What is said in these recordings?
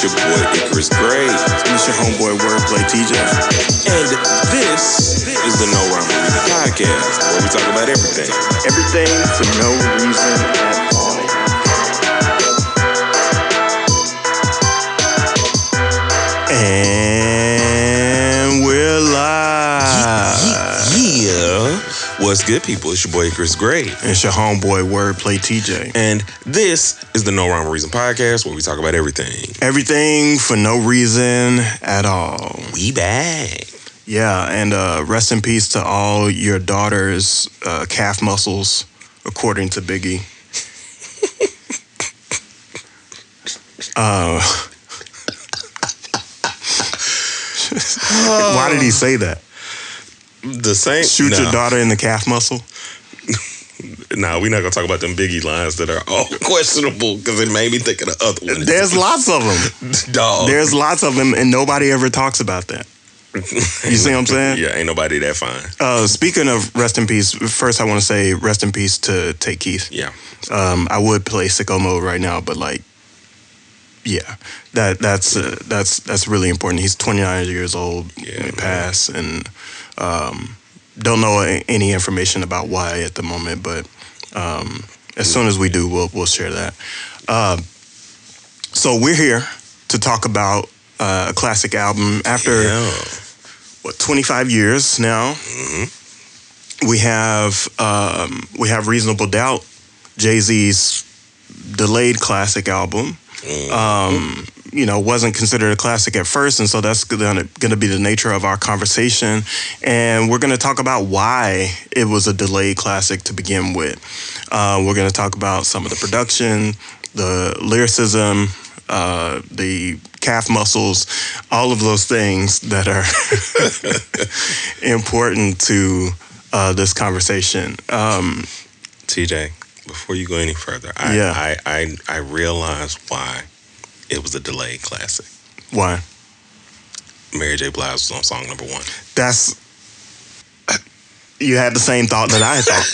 It's your boy Icarus Gray. It's your homeboy Wordplay TJ. And this is the No Rhyme or Reason podcast, where we talk about everything. Everything for no reason at all. And we're live. Yeah. What's good, people? It's your boy Icarus Gray. And it's your homeboy Wordplay TJ. And this is the No Rhyme or Reason podcast, where we talk about everything. Everything for no reason at all. We back. Yeah, and rest in peace to all your daughter's calf muscles, according to Biggie. Why did he say that? The same. Shoot your daughter in the calf muscle? Nah, we're not going to talk about them Biggie lines that are all questionable because it made me think of the other one. There's lots of them. Dog. There's lots of them, and nobody ever talks about that. You see what I'm saying? Yeah, ain't nobody that fine. Speaking of rest in peace, first I want to say rest in peace to Take Keith. Yeah. I would play sicko mode right now, but like, yeah, that's really important. He's 29 years old. Yeah, he passed, and don't know any information about why at the moment, but as soon as we do, we'll share that. So we're here to talk about a classic album after 25 years now. Mm-hmm. We have Reasonable Doubt, Jay-Z's delayed classic album. Wasn't considered a classic at first, and so that's going to be the nature of our conversation. And we're going to talk about why it was a delayed classic to begin with. We're going to talk about some of the production, the lyricism, the calf muscles, all of those things that are important to this conversation. TJ, before you go any further, I realize why it was a delayed classic. Why? Mary J. Blige was on song number 1. You had the same thought that I thought.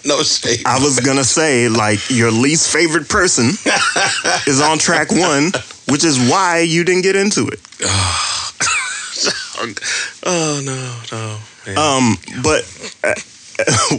No shade. I was going to say, like, your least favorite person is on track 1, which is why you didn't get into it. Oh, no. Man. But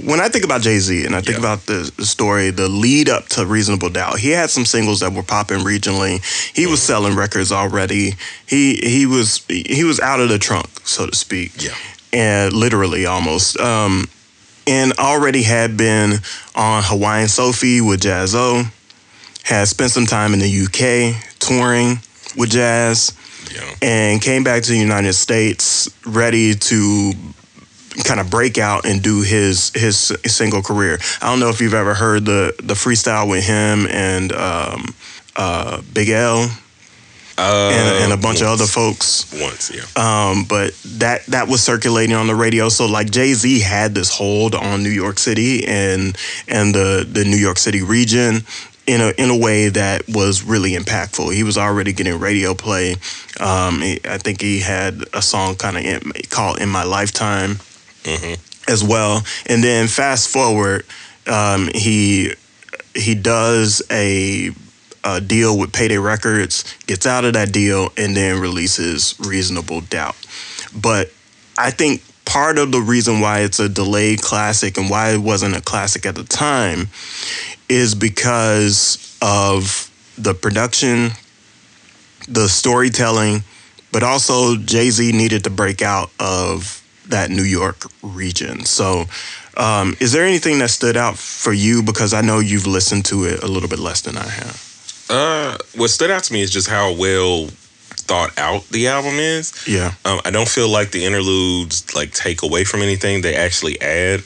when I think about Jay-Z and I think about the story, the lead up to Reasonable Doubt, he had some singles that were popping regionally. He was selling records already. He was out of the trunk, so to speak. Yeah. And literally almost. And already had been on Hawaiian Sophie with Jaz-O, had spent some time in the UK touring with Jazz, and came back to the United States ready to kind of break out and do his single career. I don't know if you've ever heard the freestyle with him and Big L. And a bunch of other folks. Once, yeah. But that was circulating on the radio. So like Jay-Z had this hold on New York City and the New York City region in a way that was really impactful. He was already getting radio play. I think he had a song kind of called "In My Lifetime" as well. And then fast forward, he does a deal with Payday Records, gets out of that deal, and then releases Reasonable Doubt. But I think part of the reason why it's a delayed classic and why it wasn't a classic at the time is because of the production, the storytelling, but also Jay-Z needed to break out of that New York region. So is there anything that stood out for you? Because I know you've listened to it a little bit less than I have. What stood out to me is just how well thought out the album is. Yeah. I don't feel like the interludes like take away from anything. They actually add.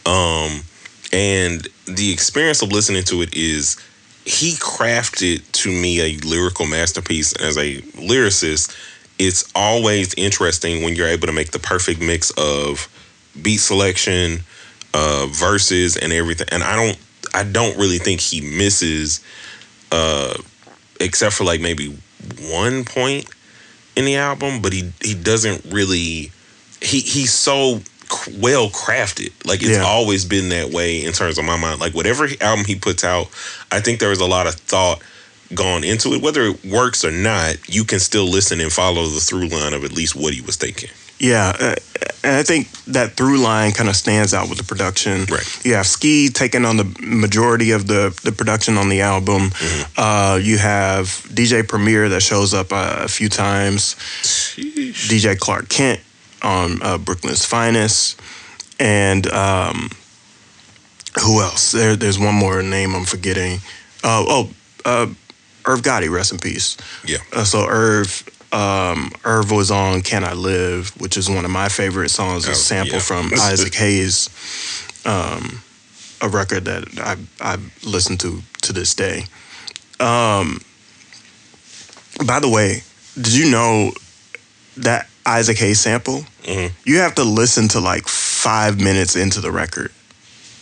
And the experience of listening to it is he crafted to me a lyrical masterpiece. As a lyricist, it's always interesting when you're able to make the perfect mix of beat selection, verses, and everything. And I don't really think he misses, except for like maybe one point in the album, but he doesn't really. He's so well crafted. Like it's always been that way in terms of my mind. Like whatever album he puts out, I think there was a lot of thought gone into it. Whether it works or not, you can still listen and follow the through line of at least what he was thinking. Yeah, and I think that through line kind of stands out with the production. Right. You have Ski taking on the majority of the production on the album. You have DJ Premier that shows up a few times. Sheesh. DJ Clark Kent on Brooklyn's Finest. And who else? There's one more name I'm forgetting. Irv Gotti, rest in peace. Yeah. So Irv was on "Can I Live," which is one of my favorite songs. A sample from Isaac Hayes, a record that I listen to this day. By the way, did you know that Isaac Hayes sample? Mm-hmm. You have to listen to like 5 minutes into the record.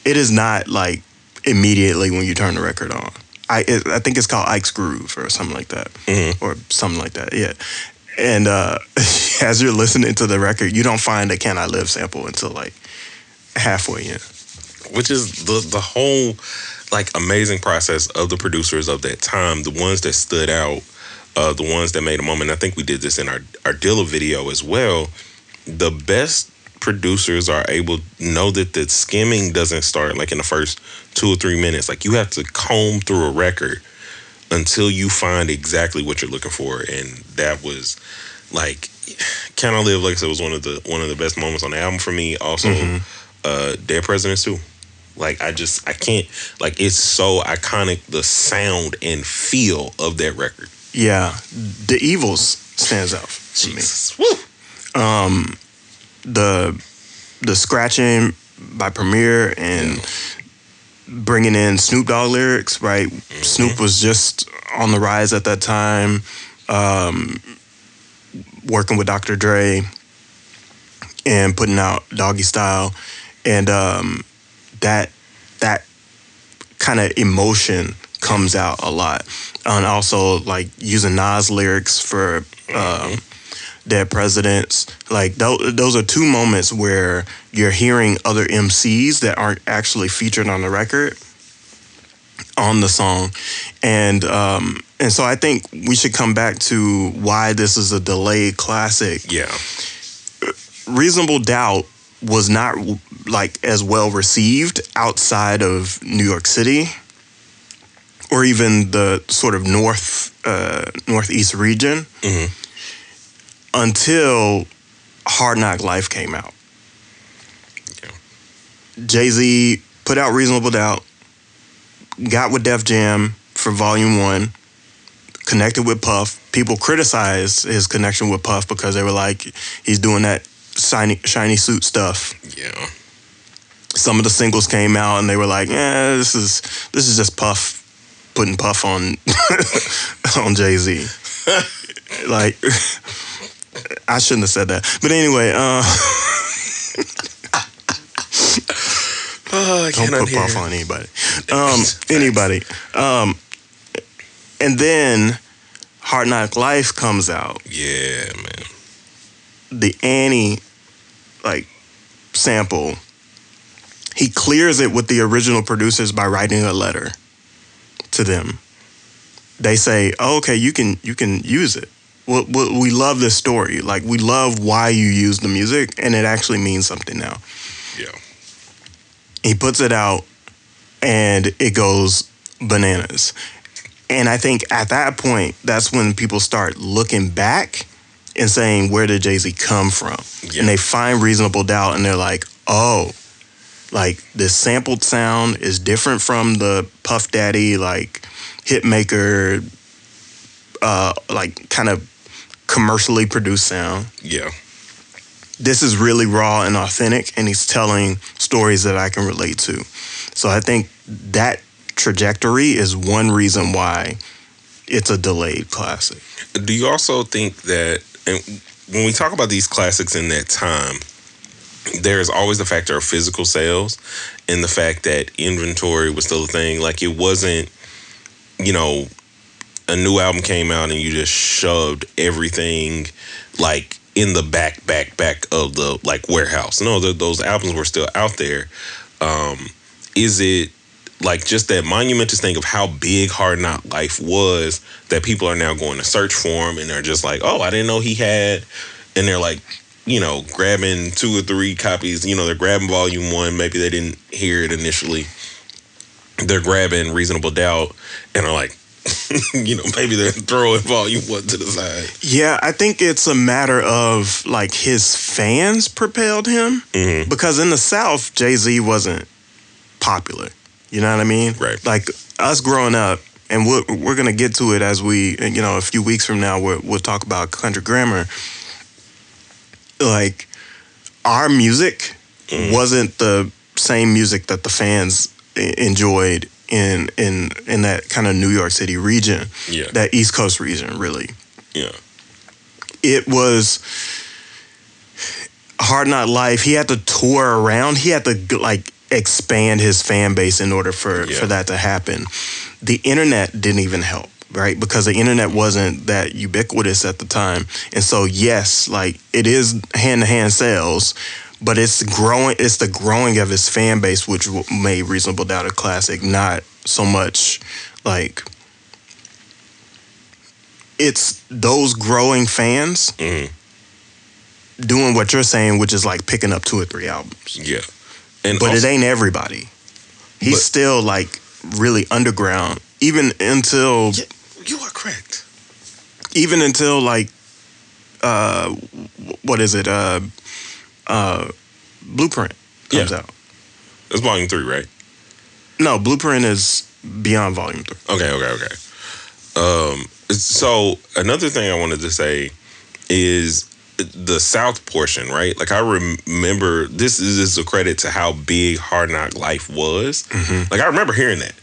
It is not like immediately when you turn the record on. I think it's called Ike's Groove or something like that. Mm-hmm. Or something like that, yeah. And as you're listening to the record, you don't find a "Can I Live" sample until like halfway in. Which is the whole like amazing process of the producers of that time, the ones that stood out, the ones that made a moment. I think we did this in our Dilla video as well. The best producers are able to know that the skimming doesn't start like in the first 2 or 3 minutes. Like you have to comb through a record until you find exactly what you're looking for, and that was like "Can I Live," like I said, was one of the best moments on the album for me. Also, Dead Presidents too. Like I can't, like it's so iconic, the sound and feel of that record. Yeah, The Evils stands out for Jesus. me. Woo. The scratching by Premier and bringing in Snoop Dogg lyrics, right? Mm-hmm. Snoop was just on the rise at that time, working with Dr. Dre and putting out Doggy Style, and that kind of emotion comes out a lot, and also like using Nas lyrics for Dead Presidents. Like those are two moments where you're hearing other MCs that aren't actually featured on the record on the song, and so I think we should come back to why this is a delayed classic. Yeah, Reasonable Doubt was not like as well received outside of New York City or even the sort of northeast region. Mm-hmm. Until Hard Knock Life came out. Yeah. Jay-Z put out Reasonable Doubt, got with Def Jam for Volume 1, connected with Puff. People criticized his connection with Puff because they were like, he's doing that shiny suit stuff. Yeah. Some of the singles came out and they were like, this is just Puff putting Puff on on Jay-Z. Like, I shouldn't have said that. But anyway, don't put Puff on anybody. Anybody. And then Hard Knock Life comes out. Yeah, man. The Annie, like, sample, he clears it with the original producers by writing a letter to them. They say, oh, okay, you can use it. We love this story. Like, we love why you use the music, and it actually means something now. Yeah. He puts it out, and it goes bananas. And I think at that point, that's when people start looking back and saying, where did Jay-Z come from? Yeah. And they find Reasonable Doubt, and they're like, oh, like, this sampled sound is different from the Puff Daddy, like, hitmaker, like, kind of commercially produced sound. Yeah. This is really raw and authentic, and he's telling stories that I can relate to. So I think that trajectory is one reason why it's a delayed classic. Do you also think that, and when we talk about these classics in that time, there's always the factor of physical sales and the fact that inventory was still a thing. Like, it wasn't, a new album came out and you just shoved everything like in the back of the like warehouse. No, those albums were still out there. Is it like just that monumentous thing of how big Hard Knock Life was, that people are now going to search for him, and they're just like, oh, I didn't know he had, and they're like, grabbing 2 or 3 copies. They're grabbing Volume 1. Maybe they didn't hear it initially. They're grabbing Reasonable Doubt, and are like, maybe they're throwing Volume 1 to the side. Yeah, I think it's a matter of like his fans propelled him, because in the South, Jay-Z wasn't popular. You know what I mean? Right. Like us growing up, and we're gonna get to it as we, a few weeks from now, we'll talk about Country Grammar. Like our music wasn't the same music that the fans enjoyed in that kind of New York City region, that East Coast region, really. Yeah. It was Hard Knock Life. He had to tour around. He had to like expand his fan base in order for that to happen. The internet didn't even help, right? Because the internet wasn't that ubiquitous at the time. And so, yes, like it is hand-to-hand sales, but it's growing. It's the growing of his fan base, which made Reasonable Doubt a classic, not so much like it's those growing fans doing what you're saying, which is like picking up 2 or 3 albums. Yeah. But also, it ain't everybody. He's still like really underground, even until... Yeah, you are correct. Even until like, what is it? Blueprint comes out. It's Volume 3, right? No, Blueprint is beyond Volume 3. Okay. So another thing I wanted to say is the South portion, right? Like I remember, this is a credit to how big Hard Knock Life was. Like I remember hearing that,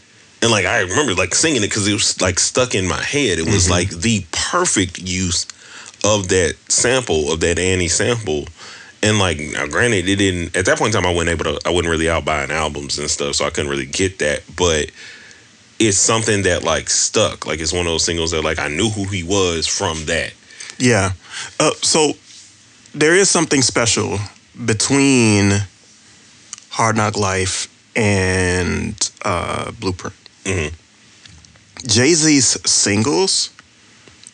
and like I remember like singing it because it was like stuck in my head. It was like the perfect use of that sample, of that Annie sample. And like, now granted, it didn't, at that point in time, I wasn't really out buying albums and stuff, so I couldn't really get that. But it's something that like stuck. Like it's one of those singles that like I knew who he was from that. Yeah. So there is something special between Hard Knock Life and Blueprint. Jay-Z's singles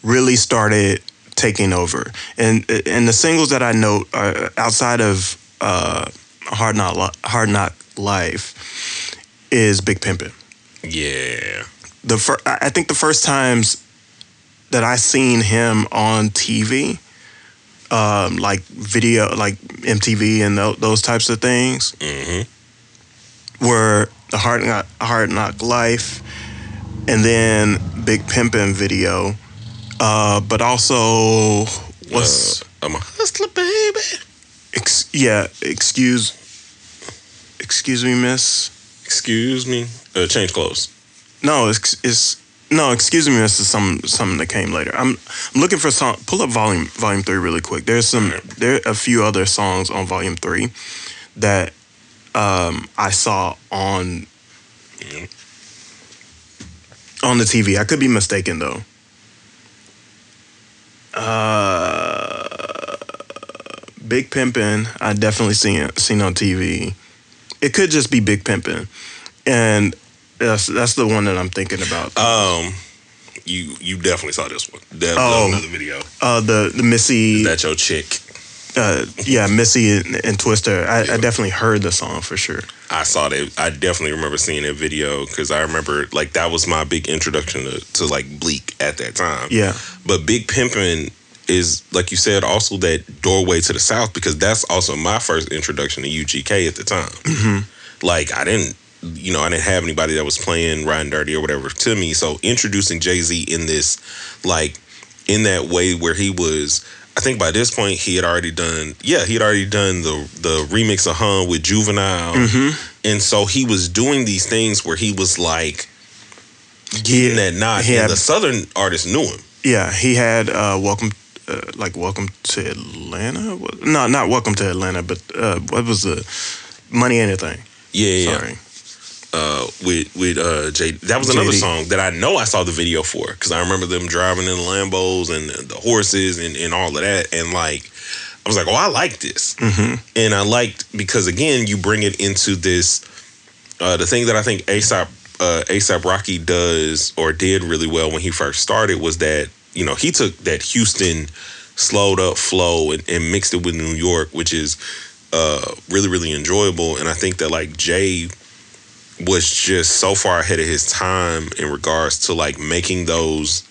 really started taking over, and the singles that I note are outside of Hard Knock Life is Big Pimpin'. Yeah. I think the first times that I seen him on TV, like video, like MTV and those types of things, were the Hard Knock Life, and then Big Pimpin' video. But also, I'm a hustler, baby. Excuse me, miss. Excuse me. Change clothes. No, excuse me, miss is something that came later. I'm looking for song. Pull up volume 3 really quick. There are a few other songs on Volume 3 that I saw on the TV. I could be mistaken though. Big Pimpin', I definitely seen on TV. It could just be Big Pimpin', and that's the one that I'm thinking about. You definitely saw this one. Another video. The Missy. Is that your chick? Yeah, Missy and Twister. I definitely heard the song for sure. I saw that. I definitely remember seeing that video because I remember like that was my big introduction to like Bleak at that time. Yeah. But Big Pimpin' is, like you said, also that doorway to the South, because that's also my first introduction to UGK at the time. Like I didn't have anybody that was playing Riding Dirty or whatever to me. So introducing Jay-Z in this, like in that way where he was, I think by this point he had already done the remix of Hun with Juvenile. And so he was doing these things where he was like getting that nod, and the Southern artists knew him. Yeah, he had Welcome to Atlanta. No, not Welcome to Atlanta, but what was the Money Ain't a Thing? Sorry. With Jay, that was another song that I know I saw the video for, because I remember them driving in the Lambos and the horses and all of that, and like I was like, oh, I like this. And I liked, because again, you bring it into this The thing that I think ASAP Rocky does or did really well when he first started was that, you know, he took that Houston slowed up flow and mixed it with New York, which is really, really enjoyable. And I think that like Jay was just so far ahead of his time in regards to like making those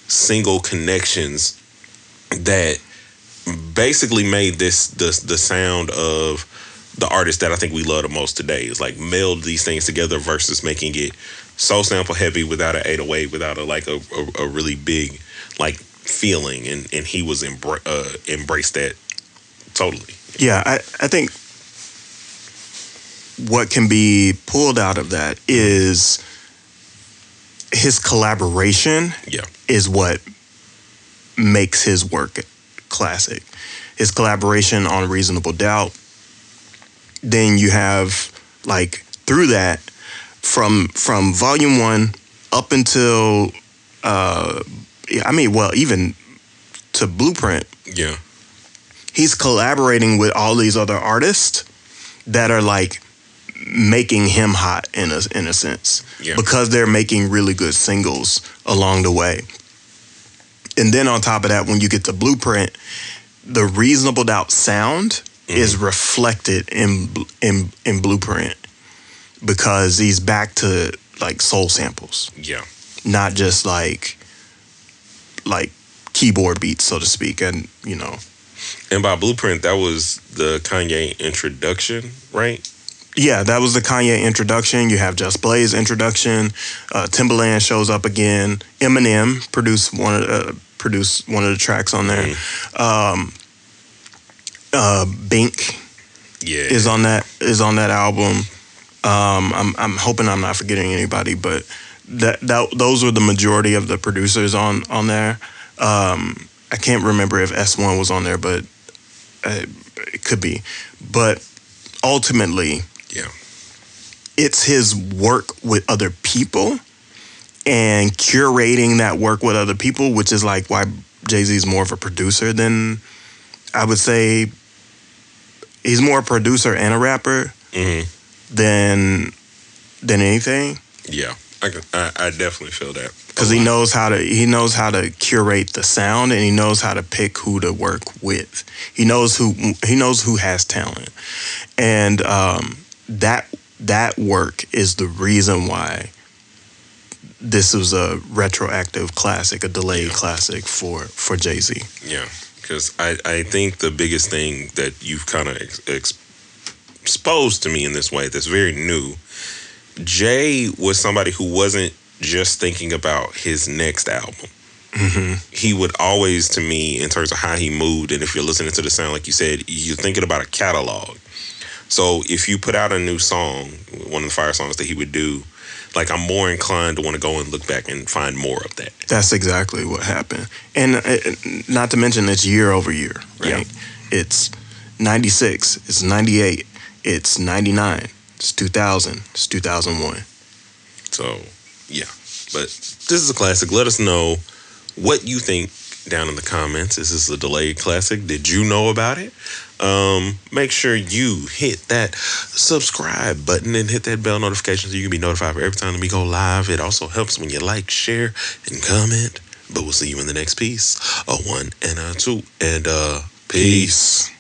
single connections that basically made this the sound of the artist that I think we love the most today. Is like meld these things together versus making it so sample heavy without an 808, without a really big like feeling, and he was embraced that totally. Yeah, I think what can be pulled out of that is his collaboration Yeah. is what makes his work classic. His collaboration on Reasonable Doubt. Then you have like through that from volume 1 up until even to Blueprint. Yeah. He's collaborating with all these other artists that are like making him hot in a sense. Yeah. Because they're making really good singles along the way. And then on top of that, when you get to Blueprint, the Reasonable Doubt sound is reflected in Blueprint because he's back to like soul samples. Yeah. Not just like keyboard beats, so to speak. And you know, And by Blueprint, that was the Kanye introduction, right? yeah, that was the Kanye introduction. You have Just Blaze introduction. Timbaland shows up again. Eminem produced one of the tracks on there. Bink Yeah. is on that album. I'm hoping I'm not forgetting anybody, but those were the majority of the producers on there. I can't remember if S1 was on there, but it could be. But ultimately, Yeah. it's his work with other people and curating that work with other people, which is like why Jay-Z is more of a producer than, I would say, he's more a producer and a rapper than anything. Yeah. I definitely feel that. Because he knows how to curate the sound, and he knows how to pick who to work with. He knows who has talent, and that work is the reason why this was a retroactive classic, a delayed classic for Jay-Z. Yeah, because I think the biggest thing that you've kind of exposed to me in this way that's very new, Jay was somebody who wasn't just thinking about his next album. He would always, to me, in terms of how he moved, and if you're listening to the sound, like you said, you're thinking about a catalog. So if you put out a new song, one of the fire songs that he would do, like I'm more inclined to want to go and look back and find more of that. That's exactly what happened. And not to mention it's year over year, right? Yeah. It's 96, it's 98, it's 99, it's 2000, it's 2001. So, yeah. But this is a classic. Let us know what you think down in the comments. Is this a delayed classic? Did you know about it? Make sure you hit that subscribe button and hit that bell notification so you can be notified for every time that we go live. It also helps when you like, share, and comment. But we'll see you in the next piece. A 1 and a 2 and peace.